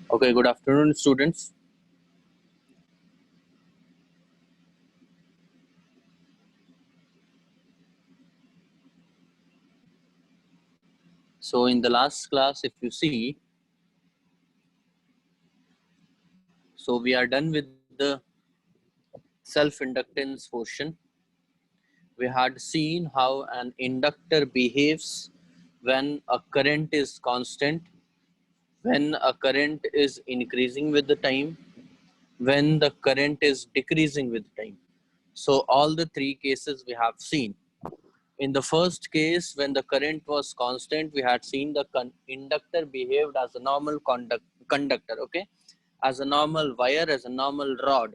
Okay, good afternoon, students. So, in the last class, if you see, so we are done with the self-inductance portion. We had seen how an inductor behaves when a current is constant, when a current is increasing with the time, when the current is decreasing with time. So, all the three cases we have seen. In the first case, when the current was constant, we had seen the inductor behaved as a normal conductor, okay, as a normal wire, as a normal rod.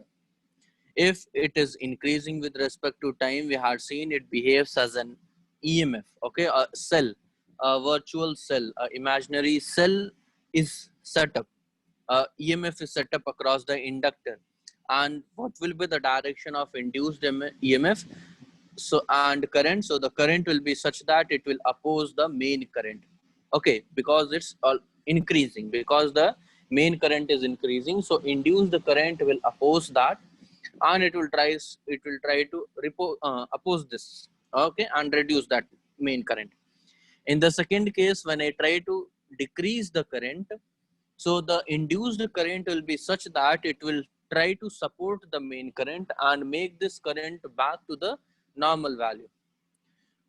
If it is increasing with respect to time, we had seen it behaves as an EMF, okay, a cell, a virtual cell, a imaginary cell is set up. EMF is set up across the inductor. And what will be the direction of induced EMF? So and current, so the current will be such that it will oppose the main current, okay, because it's all increasing, because the main current is increasing, so induced current will oppose that, and it will try to oppose this, okay, and reduce that main current. In the second case, when I try to decrease the current, so the induced current will be such that it will try to support the main current and make this current back to the normal value.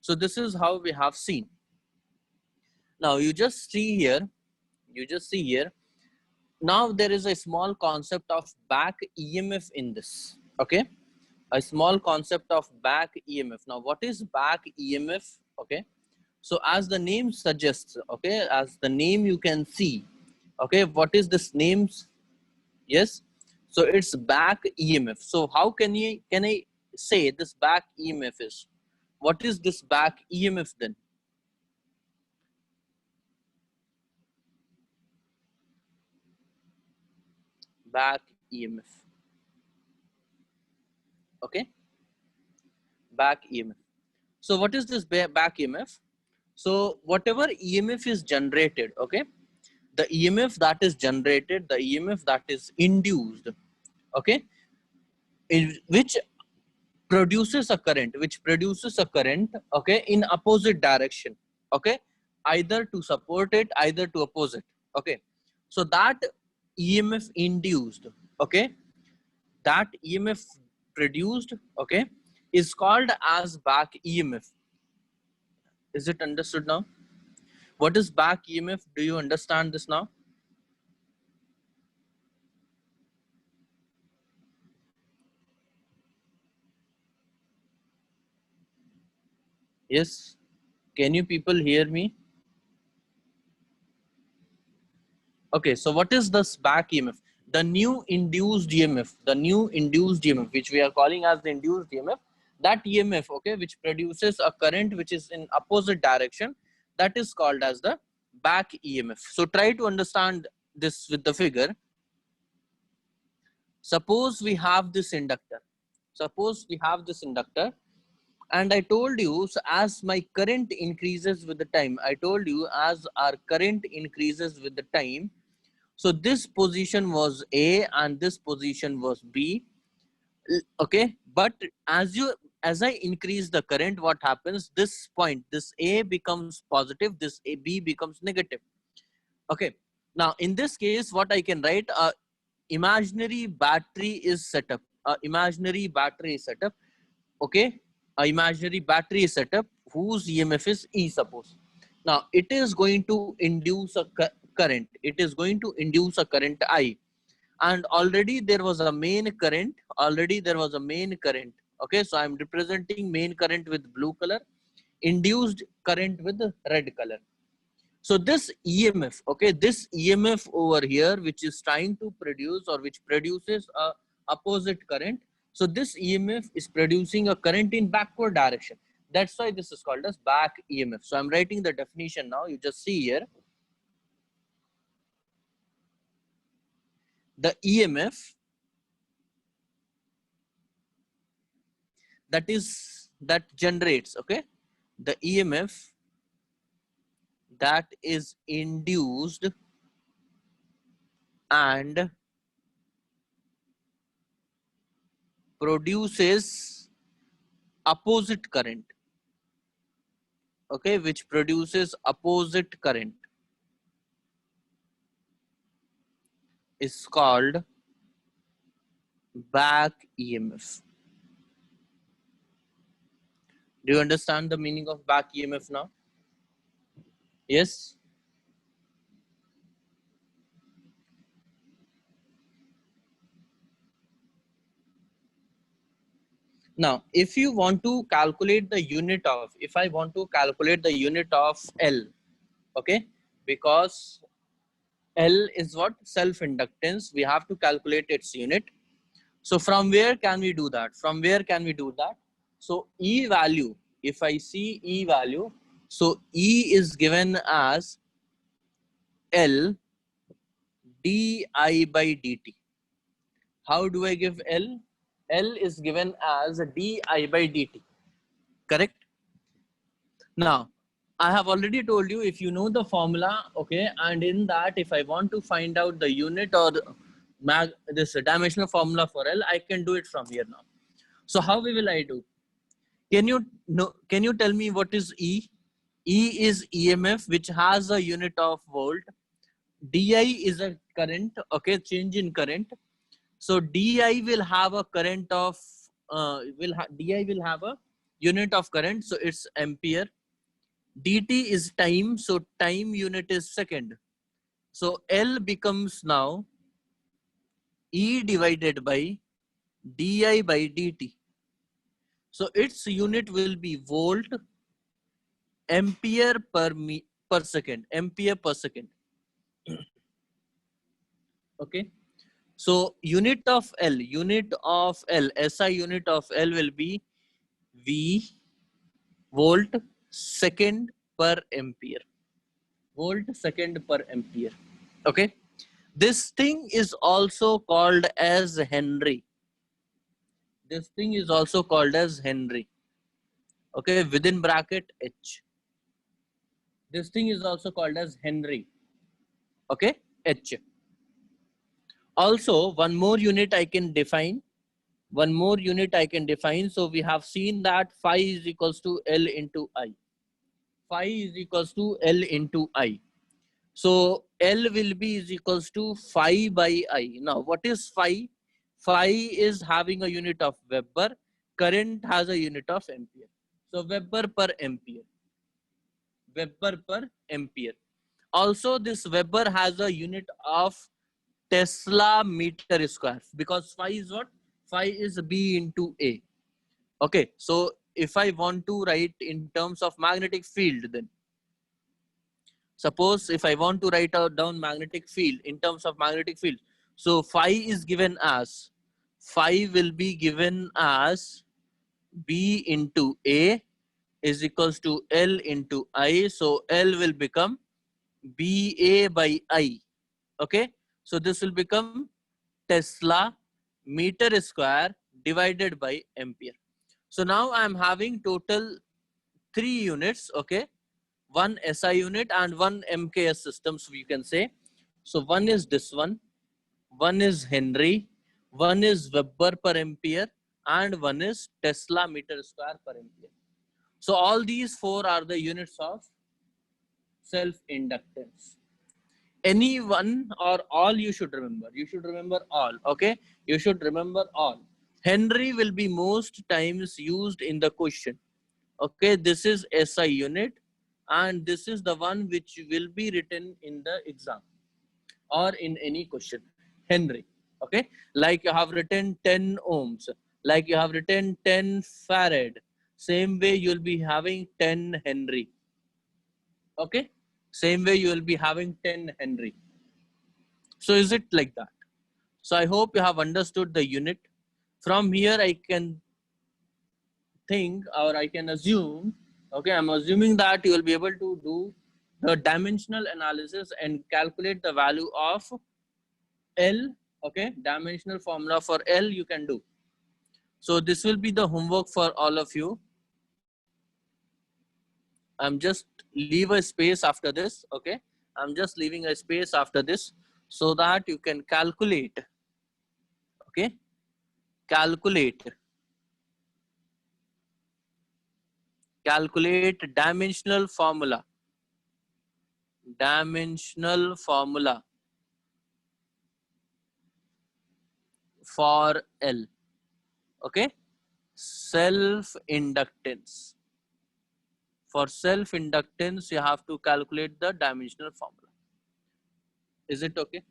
So this is how we have seen. Now you just see here, now there is a small concept of back EMF in this, okay, a small concept of back EMF. Now what is back EMF? Okay, so as the name suggests, okay, as the name you can see, okay, what is this names? Yes, so it's back EMF. So how can I say this back EMF is? What is this back EMF then? Back EMF, okay, back EMF. So what is this back EMF? So whatever EMF is generated, okay, the EMF that is generated, the EMF that is induced, okay, which produces a current, okay, in opposite direction, okay, either to support it, either to oppose it, okay. So that EMF induced, okay, that EMF produced, okay, is called as back EMF. Is it understood now? What is back EMF? Do you understand this now? Yes. Can you people hear me? Okay, so what is this back EMF? The new induced EMF, which we are calling as the induced EMF, that EMF, okay, which produces a current which is in opposite direction, that is called as the back EMF. So try to understand this with the figure. Suppose we have this inductor. And I told you, so as my current increases with the time, I told you as our current increases with the time, so this position was A and this position was B, okay, but as I increase the current, what happens? This point, this A becomes positive, this B becomes negative, okay. Now in this case, what I can write, imaginary battery is set up, okay, a imaginary battery is set up whose EMF is E, suppose. Now it is going to induce a current, I, and already there was a main current, okay, so I'm representing main current with blue color, induced current with red color. So this EMF, okay, this EMF over here, which is trying to produce, or which produces a opposite current. So this EMF is producing a current in backward direction. That's why this is called as back EMF. So I'm writing the definition now. You just see here. The EMF that generates, okay, the EMF that is induced and produces opposite current, okay, which produces opposite current, is called back EMF. Do you understand the meaning of back EMF now? Yes? Now, if you want to calculate the unit of, if I want to calculate the unit of L, okay, because L is what? Self-inductance. We have to calculate its unit. So from where can we do that? From where can we do that? So E value, if I see E value, so E is given as L di by dt. How do I give L? L is given as di by dt, correct? Now, I have already told you, if you know the formula, okay, and in that, if I want to find out the unit or this dimensional formula for L, I can do it from here now. So how will I do? Can you know? Can you tell me what is E? E is EMF, which has a unit of volt. Di is a current, okay, change in current. So Di will have a current of Di will have a unit of current, so it's ampere. Dt is time, so time unit is second. So L becomes now E divided by Di by dt. So its unit will be volt ampere per second, ampere per second. Okay. So unit of L, SI unit of L will be V volt second per ampere. Volt second per ampere. Okay. This thing is also called as Henry. This thing is also called as Henry. Okay, within bracket H. This thing is also called as Henry. Okay, H. Also, one more unit I can define. One more unit I can define. So we have seen that phi is equals to L into I. Phi is equals to L into I. So L will be is equals to phi by I. Now what is phi? Phi is having a unit of Weber. Current has a unit of ampere. So Weber per ampere. Weber per ampere. Also this Weber has a unit of Tesla meter square, because phi is what? Phi is B into A. Okay, so if I want to write in terms of magnetic field, then suppose if I want to write out down magnetic field in terms of magnetic field, so phi is given as, phi will be given as B into A is equals to L into I. So L will become BA by I. Okay, so this will become Tesla meter square divided by ampere. So now I am having total 3 units, okay, one SI unit and one MKS system, so you can say. So one is this one is Henry, one is Weber per ampere, and one is Tesla meter square per ampere. So all these 4 are the units of self-inductance. Any one or all you should remember. You should remember all, okay? You should remember all. Henry will be most times used in the question. Okay, this is SI unit and this is the one which will be written in the exam or in any question. Henry, okay? Like you have written 10 ohms, like you have written 10 farad. Same way you'll be having 10 Henry. Okay? Same way you will be having 10 Henry. So is it like that? So I hope you have understood the unit. From here I can think, or I can assume, okay, I'm assuming that you will be able to do the dimensional analysis and calculate the value of L, okay, dimensional formula for L you can do. So this will be the homework for all of you. I'm just leave a space after this, okay. I'm just leaving a space after this. so that you can calculate, okay, calculate dimensional formula for L, okay, self inductance. For self inductance, you have to calculate the dimensional formula. Is it okay?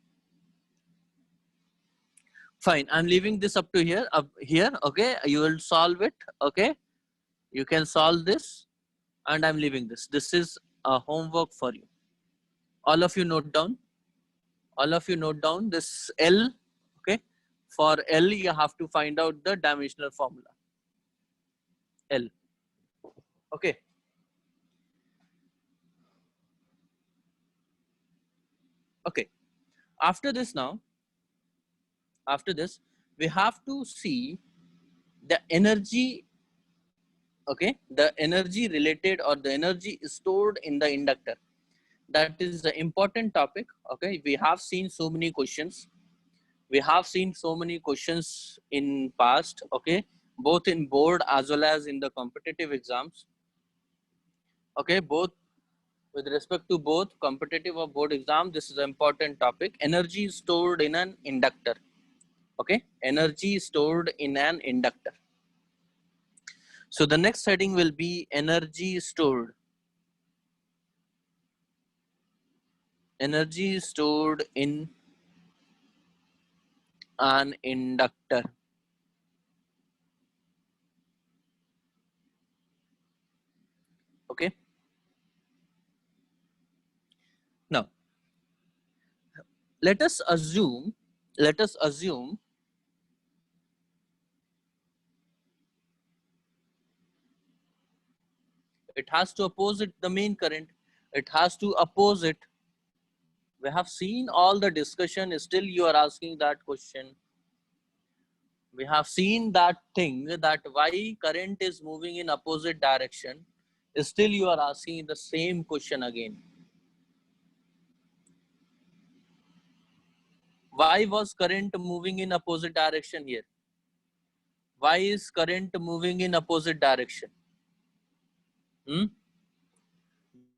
Fine. I'm leaving this up to here. Okay. You will solve it. Okay. You can solve this, and I'm leaving this. This is a homework for you. All of you note down. All of you note down this L. Okay. For L, you have to find out the dimensional formula. L. Okay. Okay. After this, we have to see the energy, okay, the energy related or the energy stored in the inductor. That is the important topic. Okay, we have seen so many questions. We have seen so many questions in past, okay, both in board as well as in the competitive exams. Okay, both with respect to both competitive or board exam, this is an important topic. Energy stored in an inductor. Okay, energy stored in an inductor. So the next heading will be energy stored. Energy stored in an inductor. Okay. Now, let us assume it has to opposite the main current. It has to oppose it. We have seen all the discussion, still you are asking that question. We have seen that thing, that why current is moving in opposite direction. Still you are asking the same question again. Why was current moving in opposite direction here? Why is current moving in opposite direction?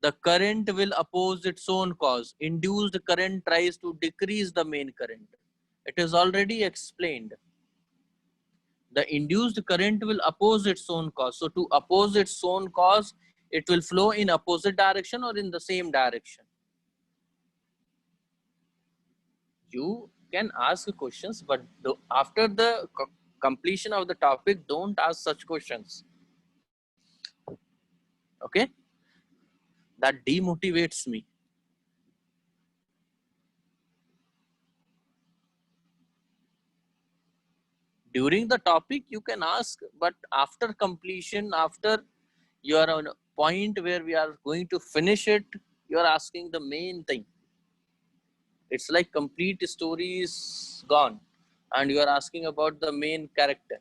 The current will oppose its own cause. Induced current tries to decrease the main current. It is already explained. The induced current will oppose its own cause. So to oppose its own cause, it will flow in opposite direction or in the same direction. You can ask questions, but after the completion of the topic, don't ask such questions. Okay? That demotivates me. During the topic, you can ask, but after completion, after you are on a point where we are going to finish it, you are asking the main thing. It's like complete story is gone and you are asking about the main character.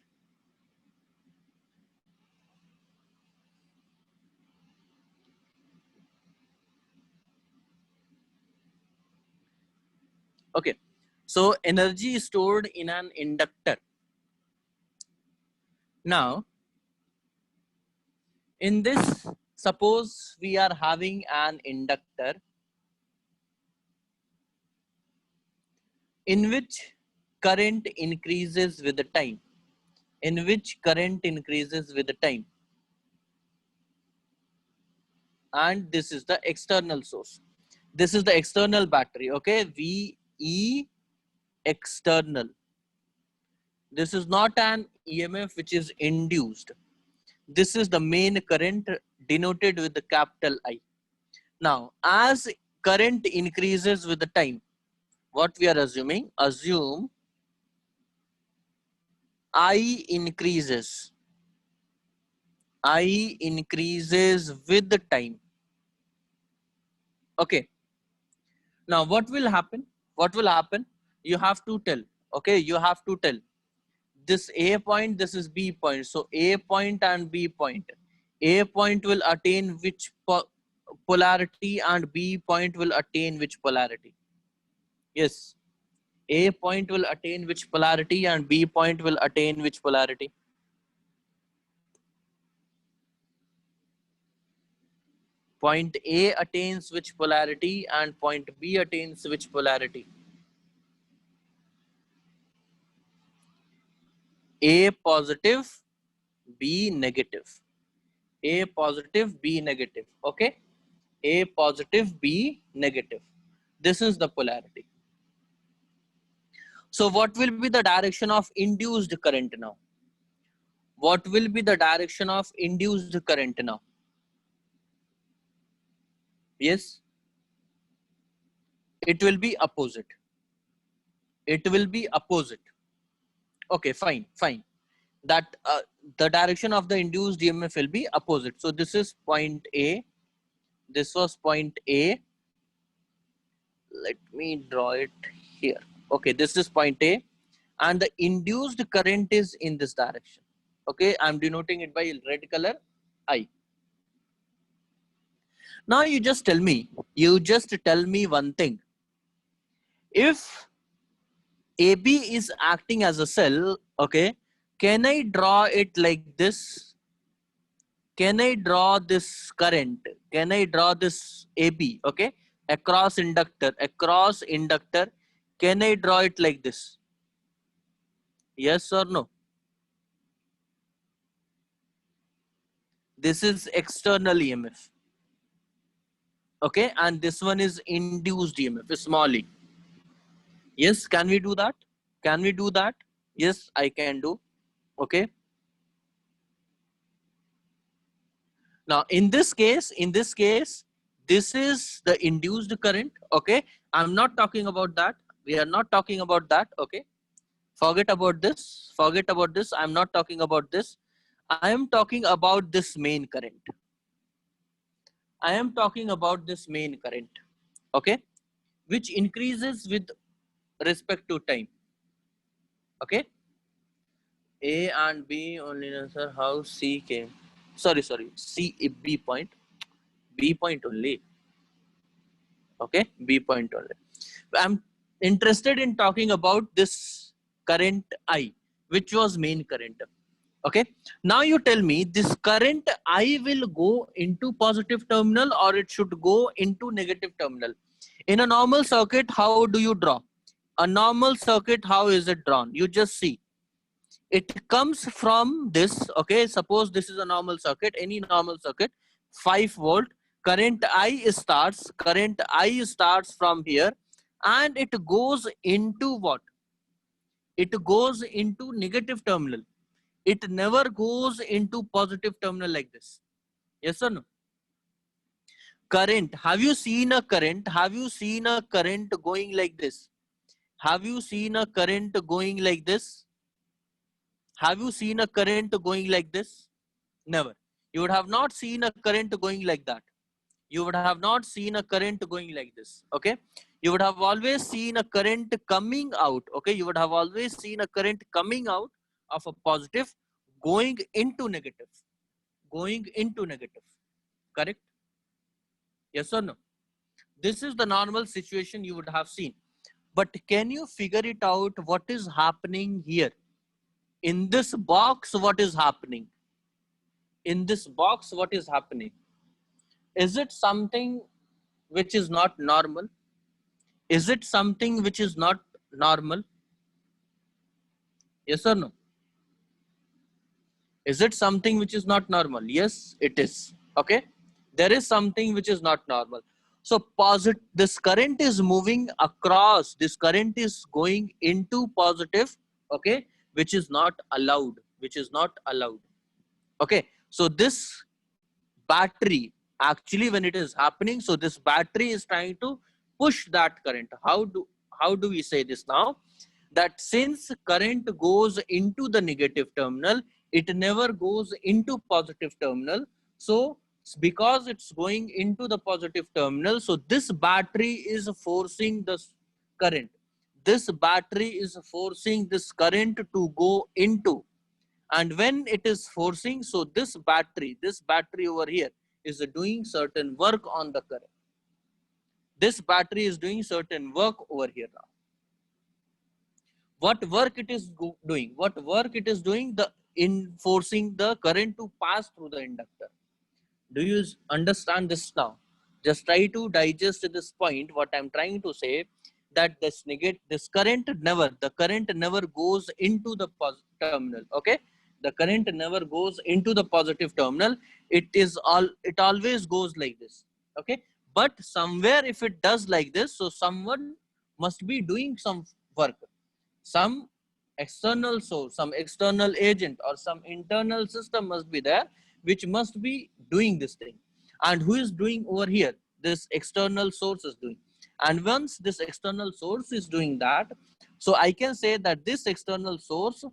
Okay, so energy is stored in an inductor. Now, in this, suppose we are having an inductor in which current increases with the time. In which current increases with the time. And this is the external source. This is the external battery. Okay, VE external. This is not an EMF which is induced. This is the main current denoted with the capital I. Now, as current increases with the time, what we are assuming? Assume I increases. I increases with the time. Okay. Now, what will happen? What will happen? You have to tell. Okay, you have to tell. This A point, this is B point. So A point and B point. A point will attain which polarity and B point will attain which polarity? Yes. A point will attain which polarity and B point will attain which polarity? Point A attains which polarity and point B attains which polarity? A positive, B negative. A positive, B negative. Okay. A positive, B negative. This is the polarity. So what will be the direction of induced current now? What will be the direction of induced current now? Yes, it will be opposite. It will be opposite. Okay, fine, fine. That the direction of the induced EMF will be opposite. So this is point A. This was point A. Let me draw it here. Okay, this is point A, and the induced current is in this direction. Okay, I'm denoting it by red color I. Now you just tell me one thing. If AB is acting as a cell, okay, can I draw it like this? Can I draw this current? Can I draw this AB, okay, across inductor, can I draw it like this? Yes or no? This is external EMF, okay, and this one is induced EMF, small e. Yes, can we do that? Can we do that? Yes, I can do. Okay. Now, in this case, this is the induced current. Okay. I'm not talking about that. We are not talking about that. Okay. Forget about this. Forget about this. I'm not talking about this. I am talking about this main current. I am talking about this main current. Okay. Which increases with respect to time. Okay. A and B only answer how C came. Sorry. C B point. B point only. Okay, B point only. I'm interested in talking about this current I, which was main current. Okay, now you tell me this current I will go into positive terminal or it should go into negative terminal. In a normal circuit, how do you draw? A normal circuit, how is it drawn? You just see. It comes from this, okay, suppose this is a normal circuit, any normal circuit, 5 volt, current I starts from here and it goes into what? It goes into negative terminal. It never goes into positive terminal like this. Yes or no? Current, have you seen a current? Have you seen a current going like this? Have you seen a current going like this? Have you seen a current going like this? Never. You would have not seen a current going like that. You would have not seen a current going like this. Okay. You would have always seen a current coming out. Okay. You would have always seen a current coming out of a positive going into negative. Going into negative. Correct? Yes or no? This is the normal situation you would have seen. But can you figure it out what is happening here? In this box, what is happening? In this box, what is happening? Is it something which is not normal? Is it something which is not normal? Yes or no? Is it something which is not normal? Yes, it is. Okay. There is something which is not normal. So this current is moving across. This current is going into positive. Okay. Which is not allowed. Which is not allowed. Okay. So this battery, actually when it is happening, so this battery is trying to push that current. How do we say this now? That since current goes into the negative terminal, it never goes into positive terminal. So because it's going into the positive terminal, so this battery is forcing the current. This battery is forcing this current to go into, and when it is forcing, so this battery over here is doing certain work on the current. this battery is doing certain work over here now. What work it is doing? What work it is doing? The enforcing the current to pass through the inductor. Do you understand this now? Just try to digest this point. What I'm trying to say, that this current never goes into the positive terminal. Okay, the current never goes into the positive terminal. It always goes like this. Okay, but somewhere if it does like this, so someone must be doing some work. Some external source, some external agent, or some internal system must be there, which must be doing this thing. And who is doing over here? This external source is doing. And once this external source is doing that, so I can say that this external source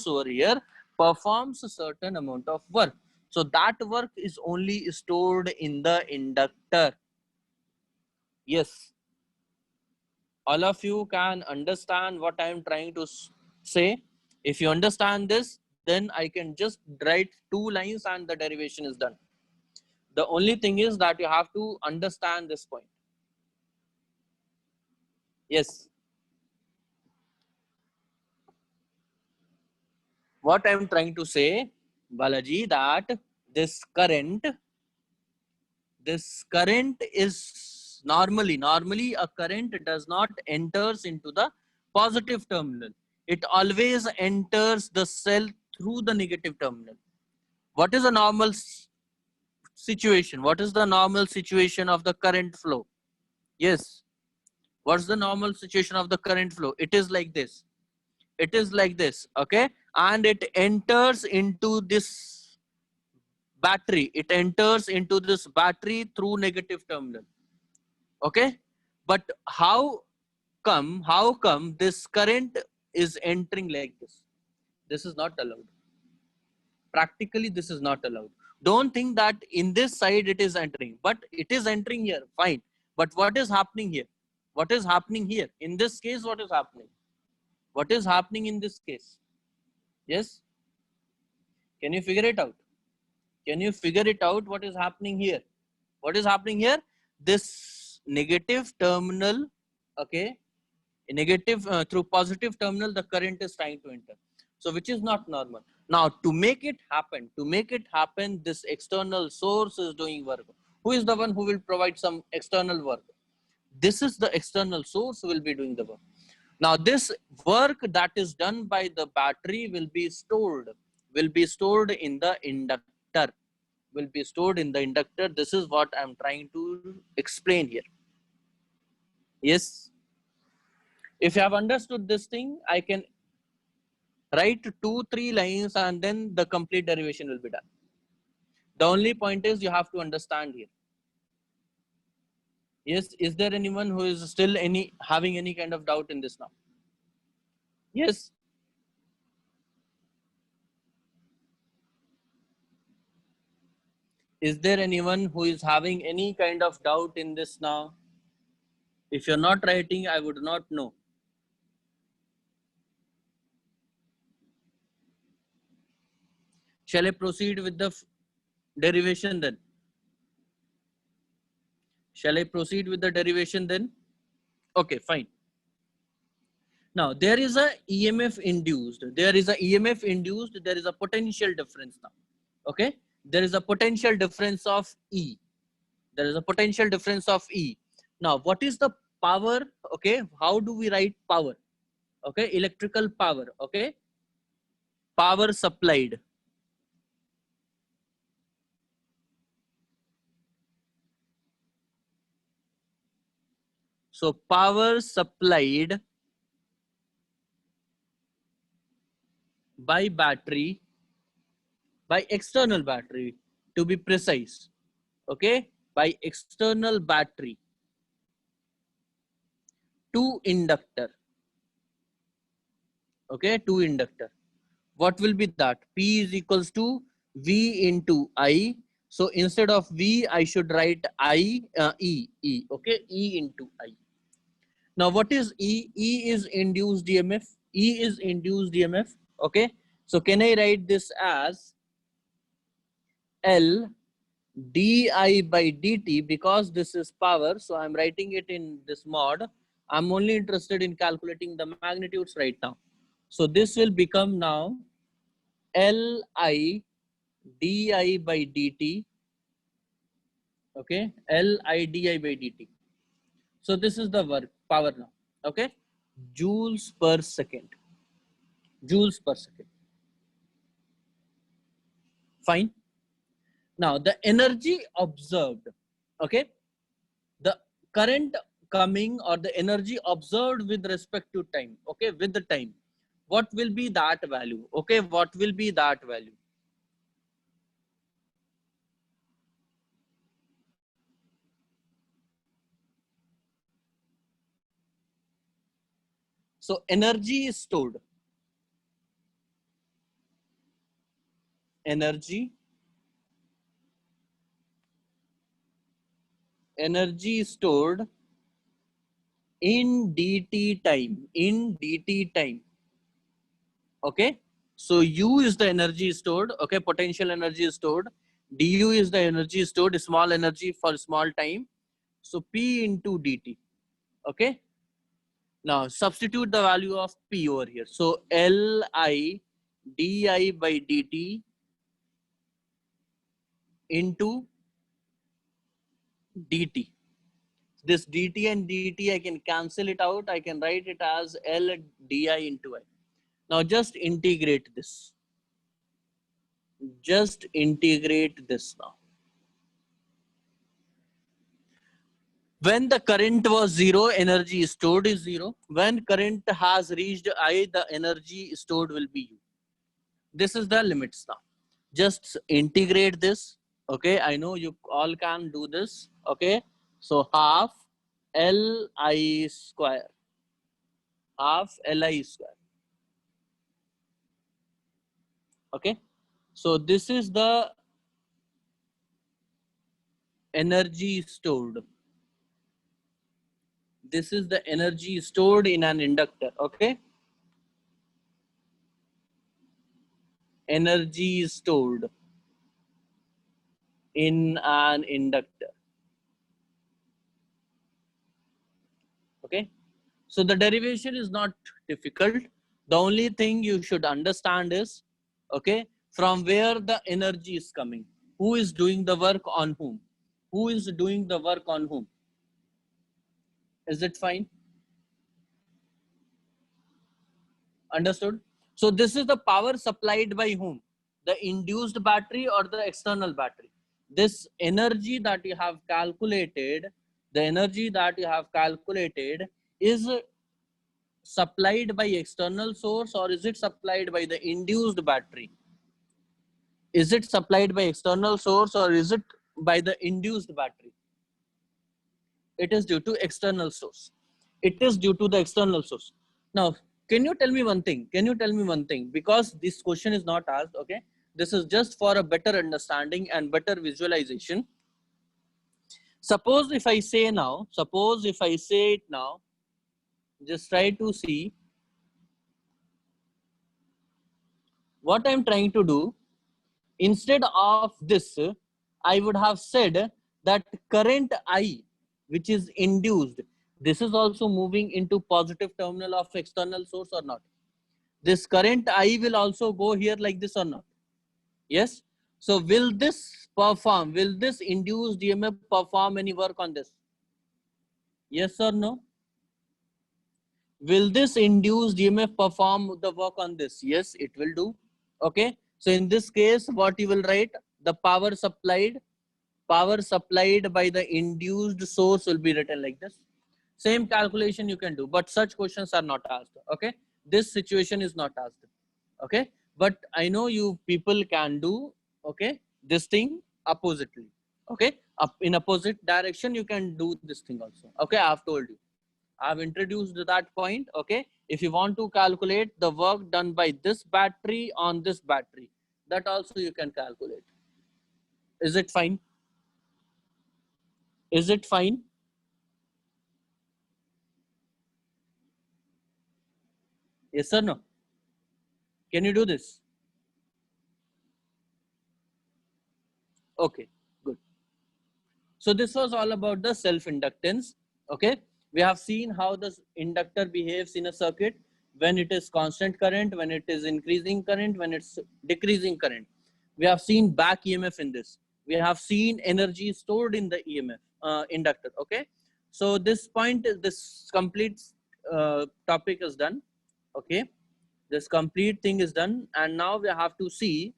over here performs a certain amount of work. So that work is only stored in the inductor. Yes, all of you can understand what I am trying to say. If you understand this, then I can just write 2 lines and the derivation is done. The only thing is that you have to understand this point. Yes. What I am trying to say, Balaji, that this current is normally a current does not enters into the positive terminal. It always enters the cell through the negative terminal. What is a normal situation? What is the normal situation of the current flow? Yes. What's the normal situation of the current flow? It is like this. It is like this. Okay. And it enters into this battery. It enters into this battery through negative terminal. Okay. But how come this current is entering like this? This is not allowed. Practically, this is not allowed. Don't think that in this side it is entering, but it is entering here. Fine. But what is happening here? What is happening here? In this case, what is happening? What is happening in this case? Yes. Can you figure it out? Can you figure it out? What is happening here? What is happening here? This negative terminal, okay, negative through positive terminal, the current is trying to enter. So which is not normal. Now to make it happen, this external source is doing work. Who is the one who will provide some external work? This is the external source who will be doing the work. Now this work that is done by the battery will be stored in the inductor. This is what I'm trying to explain here. Yes. If you have understood this thing, I can write 2-3 lines and then the complete derivation will be done. The only point is you have to understand here. Yes, is there anyone who is still having any kind of doubt in this now? Yes. Is there anyone who is having any kind of doubt in this now? If you're not writing, I would not know. Shall I proceed with the derivation then? Shall I proceed with the derivation then? Okay, fine. Now there is a EMF induced. There is a potential difference now. Okay. There is a potential difference of E. Now what is the power? Okay. How do we write power? Okay. Electrical power. Okay. Power supplied. So power supplied by battery, by external battery to be precise. Okay. By external battery to inductor. Okay. To inductor. What will be that? P is equals to V into I. So instead of V, I should write E. Okay. E into I. Now what is E? E is induced EMF. Okay. So can I write this as L di by dt, because this is power, so I'm writing it in this mod. I'm only interested in calculating the magnitudes right now. So this will become now Li di by dt. Okay, Li di by dt. So this is the work power now. Okay, joules per second. Joules per second. Fine. Now the energy observed. Okay, the current coming or the energy observed with respect to time. Okay, with the time, what will be that value? Okay, what will be that value? So energy is stored. Energy is stored in dt time. In dt time. Okay, so U is the energy stored. Okay, potential energy is stored. Du is the energy stored, small energy for small time. So P into dt. Okay, now substitute the value of P over here. So Li di by dt into dt. This dt and dt, I can cancel it out. I can write it as L di into I. Now just integrate this. Just integrate this now. When the current was zero, energy stored is zero. When current has reached I, the energy stored will be U. This is the limits now. Just integrate this. Okay, I know you all can do this. Okay, so half Li square. Half Li square. Okay, so this is the energy stored. This is the energy stored in an inductor. Okay, energy stored in an inductor. Okay, so the derivation is not difficult. The only thing you should understand is, okay, from where the energy is coming, who is doing the work on whom, who is doing the work on whom. Is it fine? Understood? So this is the power supplied by whom? The induced battery or the external battery. This energy that you have calculated, the energy that you have calculated is supplied by external source, or is it supplied by the induced battery? Is it supplied by external source or is it by the induced battery? It is due to external source. It is due to the external source. Now, can you tell me one thing? Can you tell me one thing? Because this question is not asked, okay? This is just for a better understanding and better visualization. Suppose if I say now, suppose if I say it now, just try to see what I'm trying to do. Instead of this, I would have said that current I, which is induced, this is also moving into positive terminal of external source or not? This current I will also go here like this or not? Yes. So will this perform, will this induced EMF perform any work on this? Yes or no? Will this induced EMF perform the work on this? Yes, it will do. Okay. So in this case, what you will write? The power supplied by the induced source will be written like this. Same calculation you can do, but such questions are not asked. Okay. This situation is not asked. Okay. But I know you people can do, okay, this thing oppositely. Okay. Up in opposite direction, you can do this thing also. Okay. I have told you. I've introduced that point. Okay. If you want to calculate the work done by this battery on this battery, that also you can calculate. Is it fine? Is it fine? Yes or no? Can you do this? Okay, good. So this was all about the self-inductance. Okay, we have seen how the inductor behaves in a circuit when it is constant current, when it is increasing current, when it's decreasing current. We have seen back EMF in this. We have seen energy stored in the EMF inductor. Okay, so this complete topic is done. Okay, this complete thing is done, and now we have to see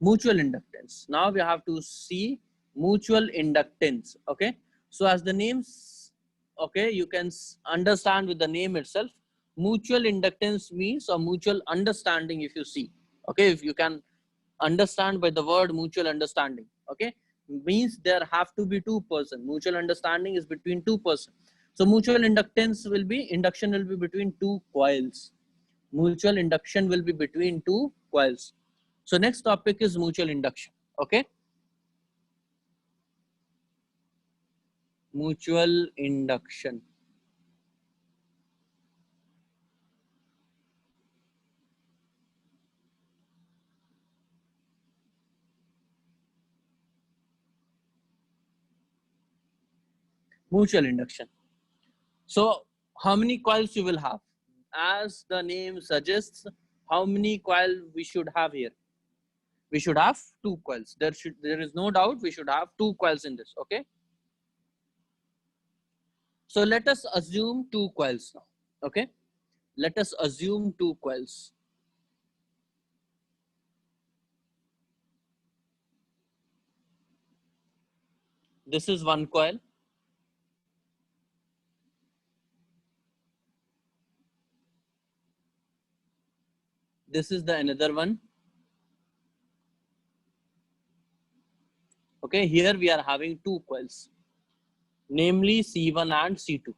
mutual inductance. Now we have to see mutual inductance. Okay, so as the names, okay, you can understand with the name itself, mutual inductance means a mutual understanding. If you see, okay, if you can understand by the word mutual understanding, okay, means there have to be two person. Mutual understanding is between two person. So mutual inductance will be, induction will be between two coils. Mutual induction will be between two coils. So next topic is mutual induction. Okay, mutual induction. Mutual induction. So how many coils you will have? As the name suggests, how many coils we should have here? We should have two coils. There is no doubt we should have two coils in this. Okay, so let us assume two coils now. Okay, let us assume two coils. This is one coil. This is the another one. Okay, here we are having two coils, namely C1 and C2.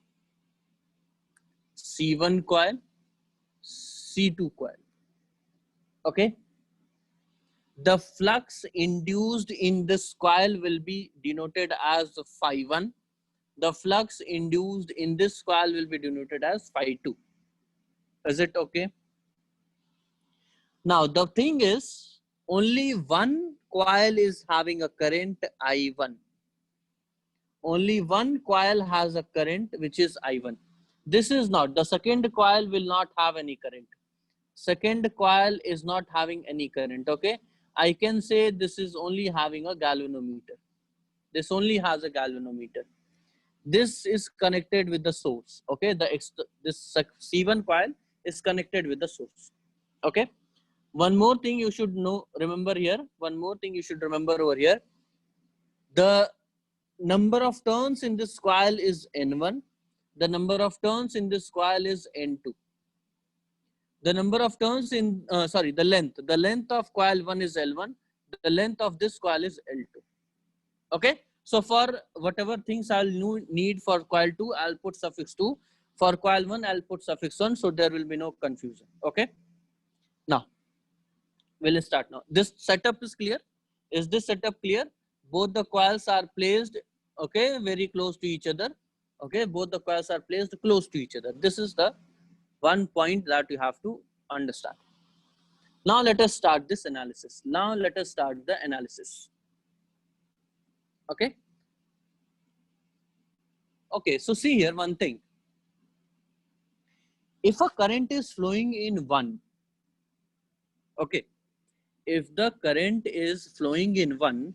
C1 coil, C2 coil. Okay, the flux induced in this coil will be denoted as phi 1. The flux induced in this coil will be denoted as phi 2. Is it okay? Now the thing is, only one coil is having a current I1. Only one coil has a current which is I1. This is not, the second coil will not have any current. Second coil is not having any current. Okay, I can say this is only having a galvanometer. This only has a galvanometer. This is connected with the source. Okay, this C1 coil is connected with the source. Okay, one more thing you should know, remember here. One more thing you should remember over here. The number of turns in this coil is N1. The number of turns in this coil is N2. The number of turns in, the length of coil 1 is L1. The length of this coil is L2. Okay. So for whatever things I'll need for coil 2, I'll put suffix 2. For coil 1, I'll put suffix 1. So there will be no confusion. Okay. Now, we'll start now. This setup is clear. Is this setup clear? Both the coils are placed, okay, very close to each other. Okay. Both the coils are placed close to each other. This is the one point that you have to understand. Now let us start this analysis. Now let us start the analysis. Okay. Okay, so see here one thing. If a current is flowing in one, okay, if the current is flowing in one,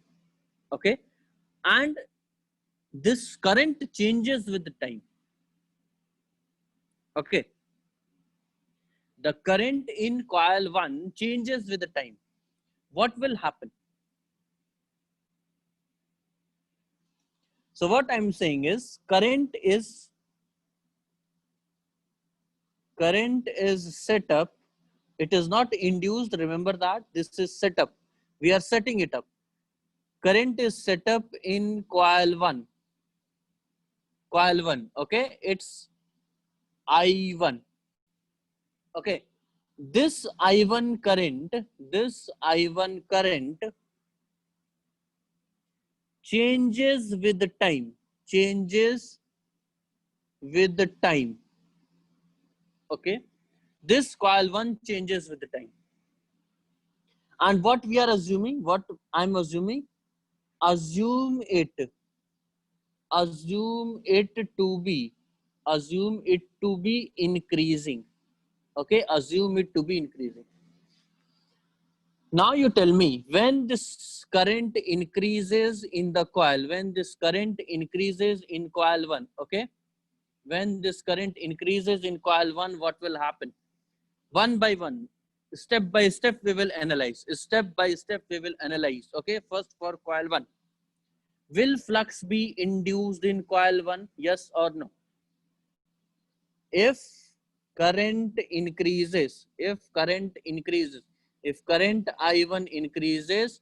okay, and this current changes with the time, okay, the current in coil 1 changes with the time, what will happen? So what I'm saying is current is set up. It is not induced. Remember that this is set up. We are setting it up. Current is set up in coil 1. Coil 1. Okay. It's I1. Okay. This I1 current changes with the time. Changes with the time. Okay. This coil 1 changes with the time. And what we are assuming, what I'm assuming, assume it to be increasing. Okay, assume it to be increasing. Now you tell me, when this current increases in the coil, when this current increases in coil 1, okay, when this current increases in coil 1, what will happen? One by one, step by step, we will analyze. Step by step, we will analyze. Okay, first for coil 1. Will flux be induced in coil 1? Yes or no? If current increases, if current I1 increases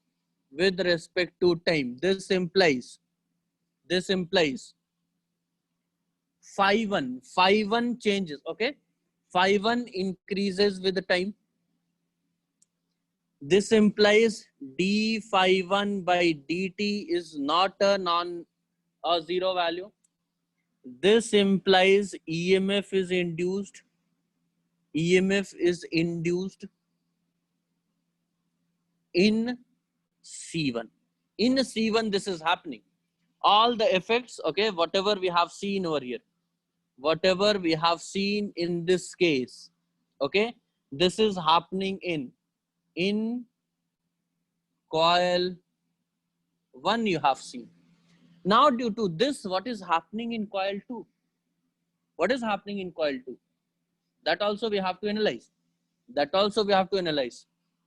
with respect to time, this implies phi1 changes. Okay, phi1 increases with the time. This implies d phi1 by dt is not a zero value. This implies EMF is induced. EMF is induced in C1. In C1, this is happening. All the effects, okay, whatever we have seen over here, whatever we have seen in this case, okay, this is happening in coil 1 you have seen. Now due to this, what is happening in coil 2? What is happening in coil 2? That also we have to analyze.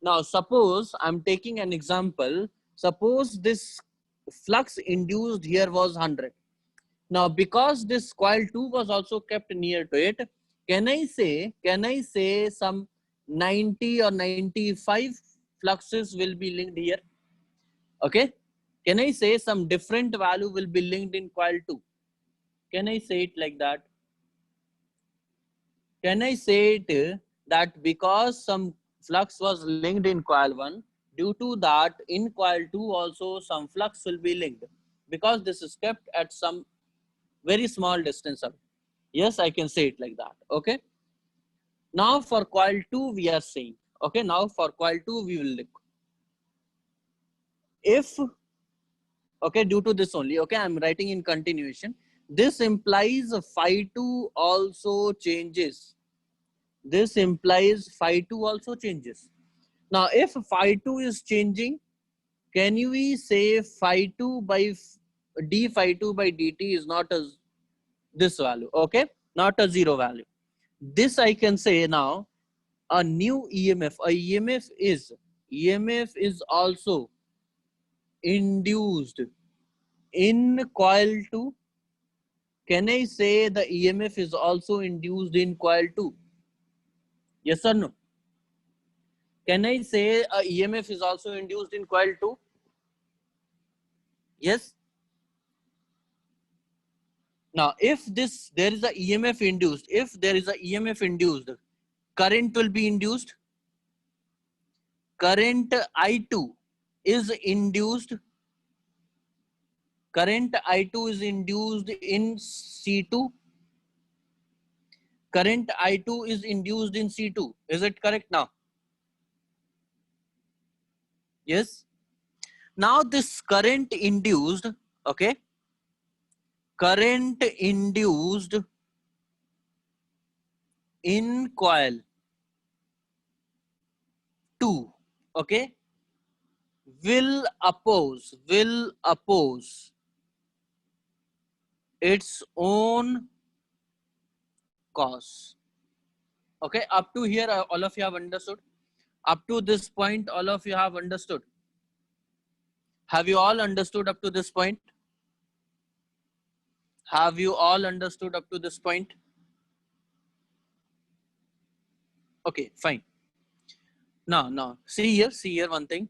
Now suppose I'm taking an example. Suppose this flux induced here was 100. Now because this coil 2 was also kept near to it, can I say some 90 or 95 fluxes will be linked here? Okay, can I say some different value will be linked in coil 2? Can I say it like that? Can I say it that because some flux was linked in coil 1, due to that in coil 2 also some flux will be linked, because this is kept at some very small distance away? Yes, I can say it like that. Okay, now for coil 2 we are saying, okay, now for coil 2 we will look. If, okay, due to this only, okay, I'm writing in continuation. This implies phi 2 also changes. This implies phi 2 also changes. Now if phi 2 is changing, can we say phi 2 by d phi 2 by dt is not a this value? Okay, not a zero value. This I can say now a new EMF. A EMF is also induced in coil 2. Can I say the EMF is also induced in coil 2? Yes or no? Can I say a EMF is also induced in coil 2? Yes. Now, if there is a EMF induced, current will be induced. Current I2 is induced. Current I2 is induced in C2. Current I2 is induced in C2. Is it correct now? Yes. Now this current induced, okay, current induced in coil 2, okay, will oppose its own cause. Okay, up to here all of you have understood. Up to this point all of you have understood. Have you all understood up to this point? Have you all understood up to this point? Okay, fine. Now see here one thing.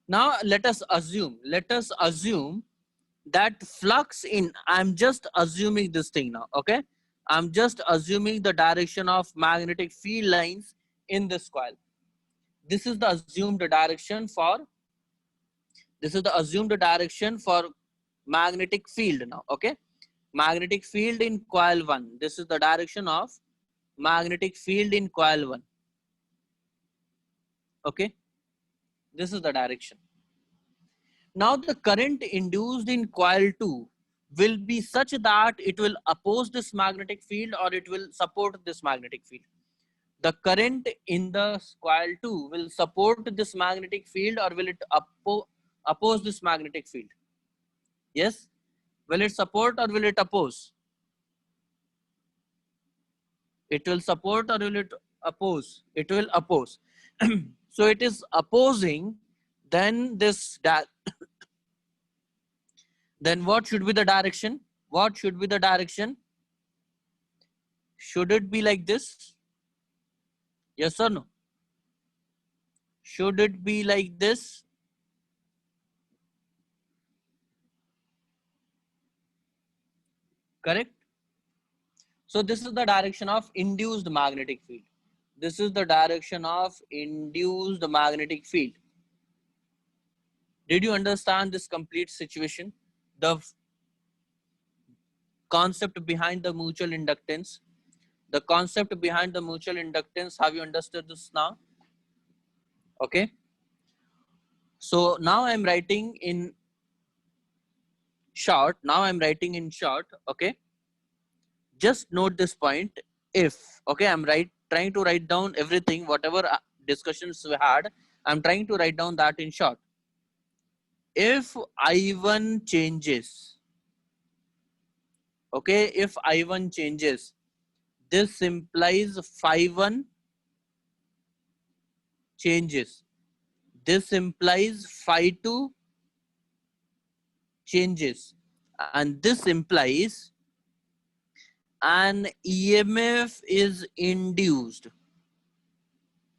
Now let us assume that flux in, I'm just assuming this thing now, okay, I'm just assuming the direction of magnetic field lines in this coil. This is the assumed direction for magnetic field now. Okay, magnetic field in coil 1, this is the direction of magnetic field in coil 1. Okay, this is the direction. Now the current induced in coil 2 will be such that it will oppose this magnetic field or it will support this magnetic field. The current in the coil 2 will support this magnetic field or will it oppose this magnetic field? Yes? Will it support or will it oppose? It will support or will it oppose? It will oppose. So it is opposing, then then what should be the direction? What should be the direction? Should it be like this? Yes or no? Should it be like this? Correct? So this is the direction of induced magnetic field. This is the direction of induced magnetic field. Did you understand this complete situation? The concept behind the mutual inductance. The concept behind the mutual inductance, have you understood this now? Okay. So now I'm writing in short. Okay. Just note this point. If, okay, I'm trying to write down everything, whatever discussions we had, I'm trying to write down that in short. If I1 changes, okay, if I1 changes, this implies phi1 changes. This implies phi2 changes. And this implies an EMF is induced.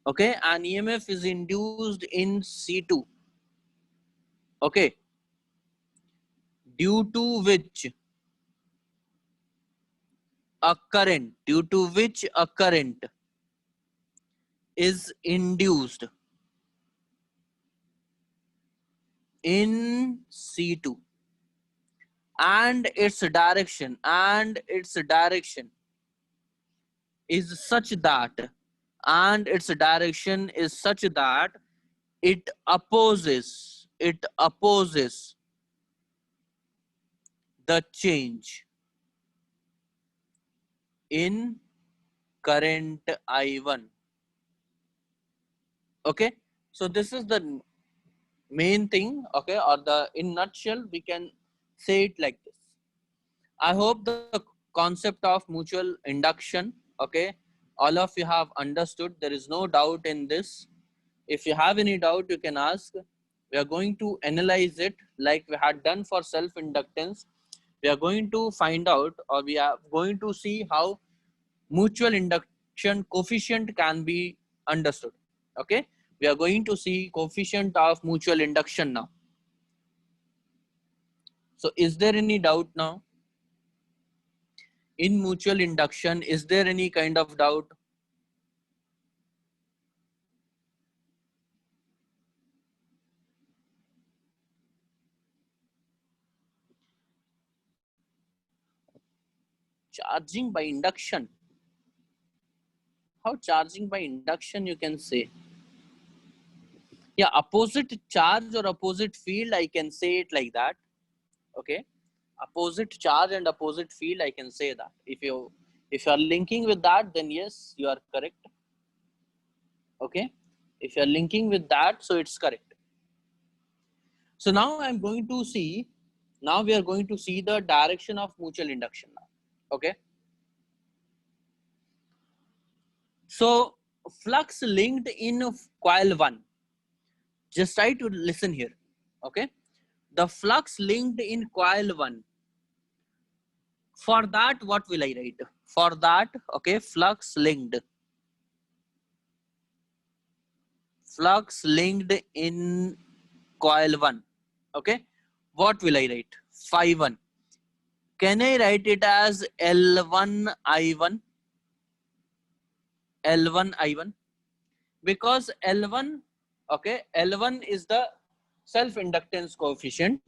Okay, an EMF is induced in C2. Okay, due to which a current is induced in C2, and its direction is such that it opposes the change in current I1. Okay, so this is the main thing, okay, or the in nutshell we can say it like this. I hope the concept of mutual induction, okay, all of you have understood. There is no doubt in this. If you have any doubt, you can ask. We are going to analyze it like we had done for self inductance. We are going to find out, or we are going to see how mutual induction coefficient can be understood. Okay, we are going to see coefficient of mutual induction now. So is there any doubt now in mutual induction? Is there any kind of doubt? Charging by induction? How charging by induction you can say? Yeah, opposite charge or opposite field, I can say it like that. Okay, opposite charge and opposite field, I can say that. If you are linking with that, then yes, you are correct. Okay, if you are linking with that, so it's correct. So now I'm going to see, now we are going to see the direction of mutual induction now. Okay, so flux linked in coil 1, just try to listen here. Okay, the flux linked in coil 1, for that what will I write? For that, okay, flux linked in coil 1, okay, what will I write? Phi 1. Can I write it as L1 I1? L1 I1, because L1, okay, L1 is the self inductance coefficient,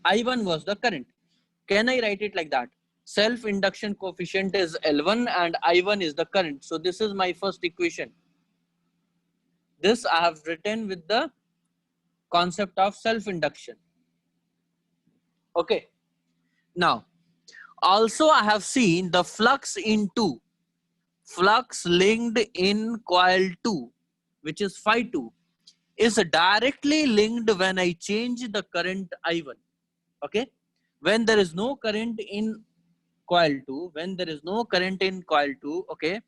I1 was the current. Can I write it like that? Self induction coefficient is L1 and I1 is the current. So this is my first equation. This I have written with the concept of self induction. Okay. Now, also I have seen the flux linked in coil 2, which is phi 2, is directly linked when I change the current I1. Okay. When there is no current in coil 2, okay,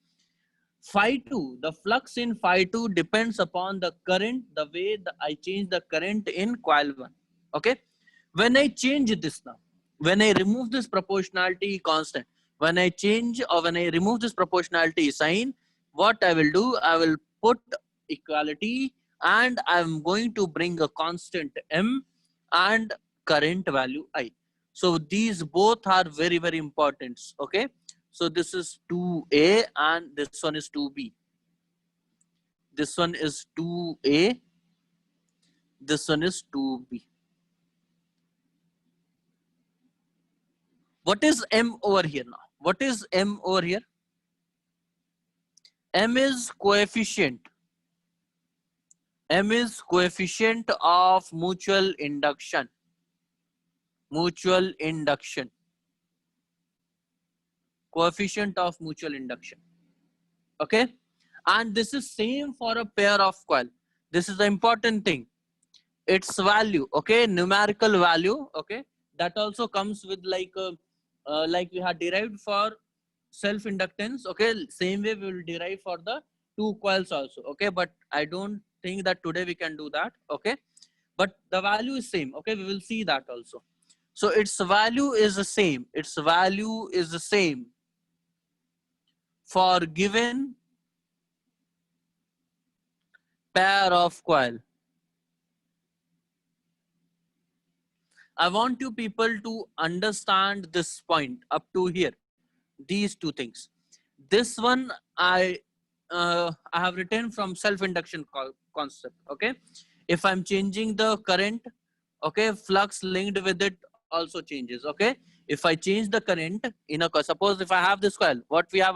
phi 2, the flux in phi 2 depends upon the current, the way I change the current in coil 1. Okay. When I change this now, when I remove this proportionality constant, when I change or when I remove this proportionality sign, what I will do, I will put equality and I'm going to bring a constant M and current value I. So these both are very, very important. Okay. So this is 2A and this one is 2B. This one is 2A. This one is 2B. What is M over here now? What is M over here? M is coefficient. M is coefficient of mutual induction. Mutual induction. Coefficient of mutual induction. Okay. And this is same for a pair of coil. This is the important thing. Its value, okay, numerical value, okay, that also comes with like we had derived for self inductance, okay, same way we will derive for the two coils also, okay, but I don't think that today we can do that, okay, but the value is same, okay, we will see that also. So its value is the same, for given pair of coil. I want you people to understand this point up to here. These two things. This one I have written from self-induction concept. Okay, if I'm changing the current, okay, flux linked with it also changes. Okay, if I change the current in a suppose if I have this coil, what we have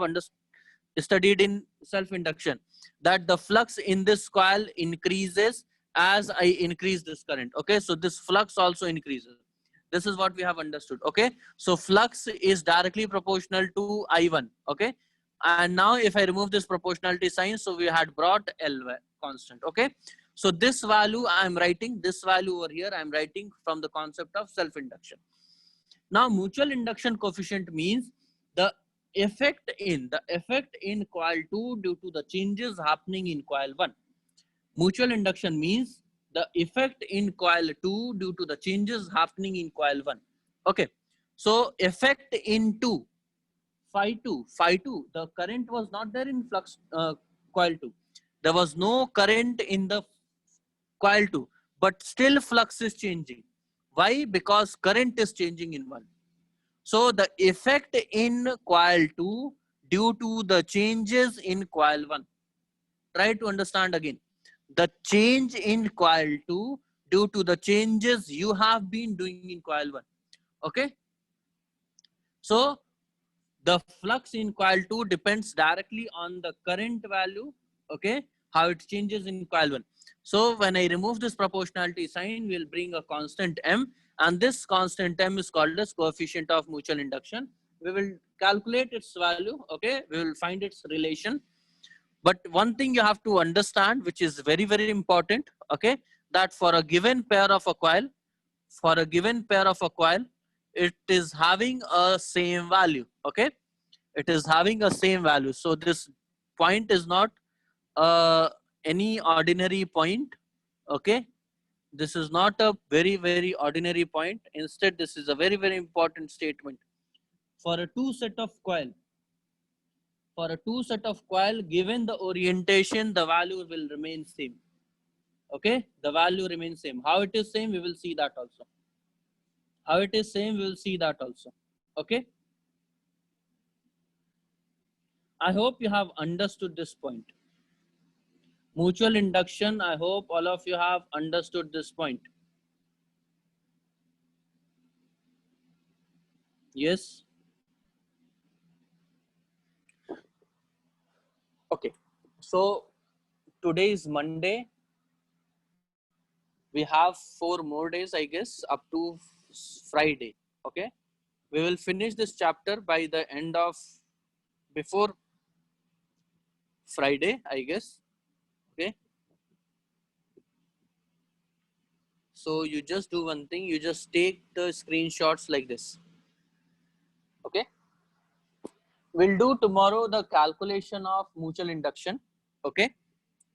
studied in self-induction, that the flux in this coil increases as I increase this current. Okay, so this flux also increases. This is what we have understood. Okay, so flux is directly proportional to I1. Okay, and now if I remove this proportionality sign, so we had brought L constant. Okay, so this value I am writing, this value over here I am writing from the concept of self-induction. Now mutual induction coefficient means the effect in coil 2 due to the changes happening in coil 1. Mutual induction means the effect in coil 2 due to the changes happening in coil 1. Okay, so effect in 2, phi 2, the current was not there in flux coil 2. There was no current in the coil 2, but still flux is changing. Why? Because current is changing in 1. So the effect in coil 2 due to the changes in coil 1. Try to understand again. The change in coil 2 due to the changes you have been doing in coil 1. Okay. So the flux in coil 2 depends directly on the current value. Okay. How it changes in coil 1. So when I remove this proportionality sign, we'll bring a constant M, and this constant M is called as coefficient of mutual induction. We will calculate its value. Okay. We will find its relation. But one thing you have to understand, which is very, very important, okay, that for a given pair of a coil, it is having a same value. Okay, it is having a same value. So this point is not any ordinary point. Okay, this is not a very, very ordinary point. Instead, this is a very, very important statement. For a two set of coil, given the orientation, the value will remain same. Okay, the value remains same. How it is same, we will see that also. Okay, I hope you have understood this point. Mutual induction, I hope all of you have understood this point. Yes. Okay, so today is Monday. We have 4 more days, I guess, up to Friday. Okay, we will finish this chapter by the end of before Friday, I guess. Okay, so you just do one thing, you just take the screenshots like this. Okay, we'll do tomorrow the calculation of mutual induction. Okay,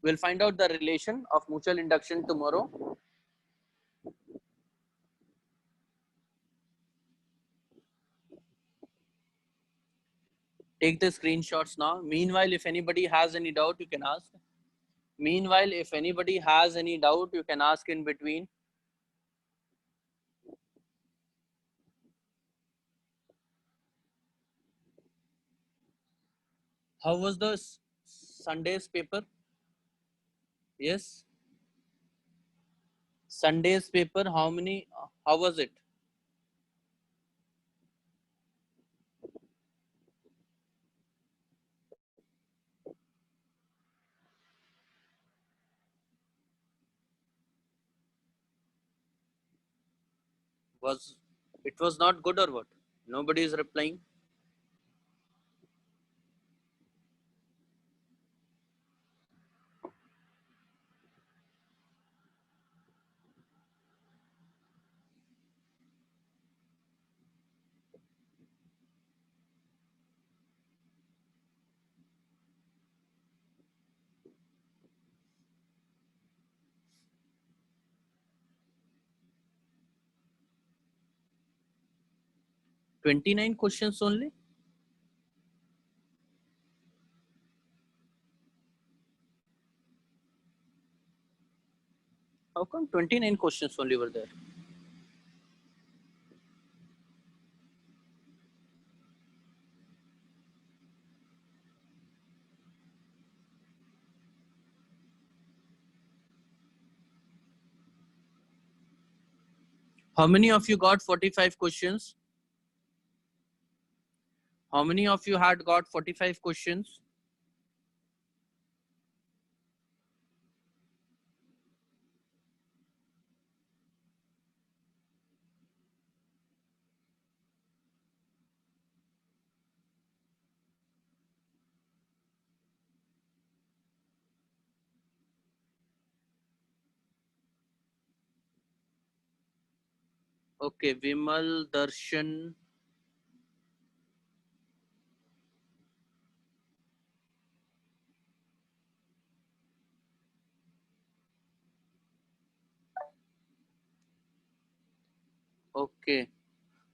we'll find out the relation of mutual induction tomorrow. Take the screenshots now. Meanwhile, if anybody has any doubt, you can ask. Meanwhile, if anybody has any doubt, you can ask in between. How was the Sunday's paper? Yes. Sunday's paper, how many, how was it? It was not good or what? Nobody is replying. $29 questions only? How come 29 questions only were there? How many of you got 45 questions? How many of you had got 45 questions? Okay, Vimal, Darshan. Okay.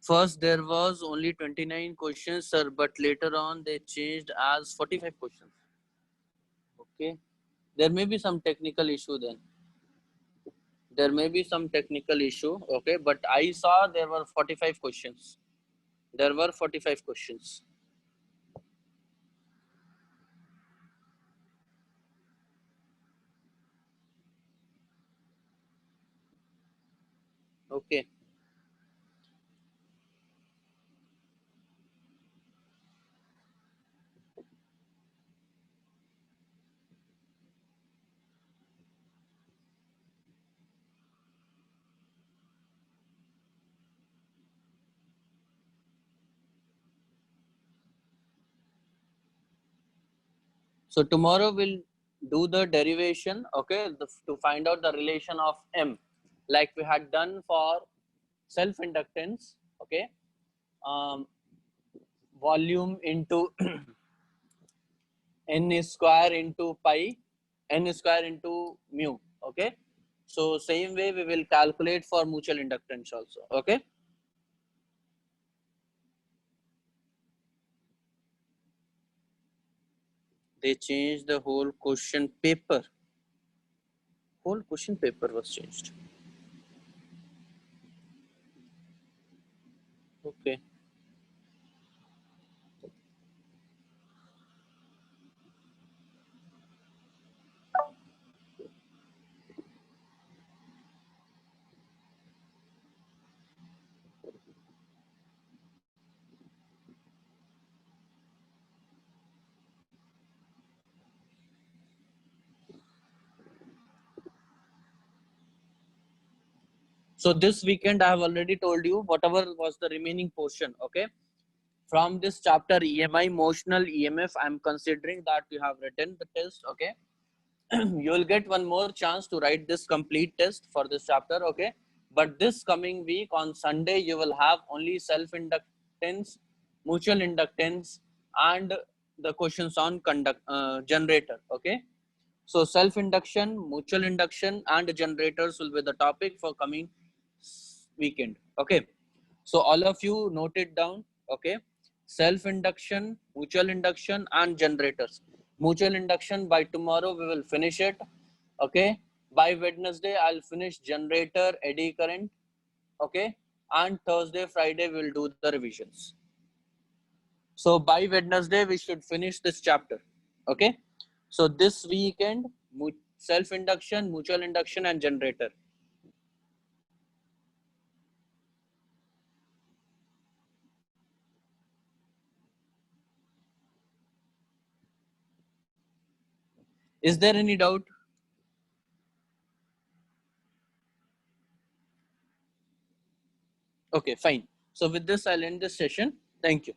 First, there was only 29 questions, sir, but later on they changed as 45 questions. Okay. There may be some technical issue then. There may be some technical issue. Okay. But I saw there were 45 questions. There were 45 questions. Okay. So tomorrow we'll do the derivation, okay, to find out the relation of M, like we had done for self-inductance, okay, volume into n square into pi, n square into mu, okay. So same way we will calculate for mutual inductance also, okay. They changed the whole question paper. Whole question paper was changed. Okay. So this weekend I have already told you whatever was the remaining portion. Okay, from this chapter EMI, emotional EMF, I'm considering that you have written the test. Okay, you will get one more chance to write this complete test for this chapter. Okay, but this coming week on Sunday you will have only self inductance, mutual inductance, and the questions on generator. Okay, so self induction, mutual induction, and generators will be the topic for coming weekend. Okay, so all of you note it down. Okay, self induction, mutual induction, and generators. Mutual induction by tomorrow we will finish it. Okay, by Wednesday I'll finish generator, eddy current. Okay, and Thursday, Friday we'll do the revisions. So by Wednesday we should finish this chapter. Okay, so this weekend self induction, mutual induction, and generator. Is there any doubt? Okay, fine. So with this, I'll end this session. Thank you.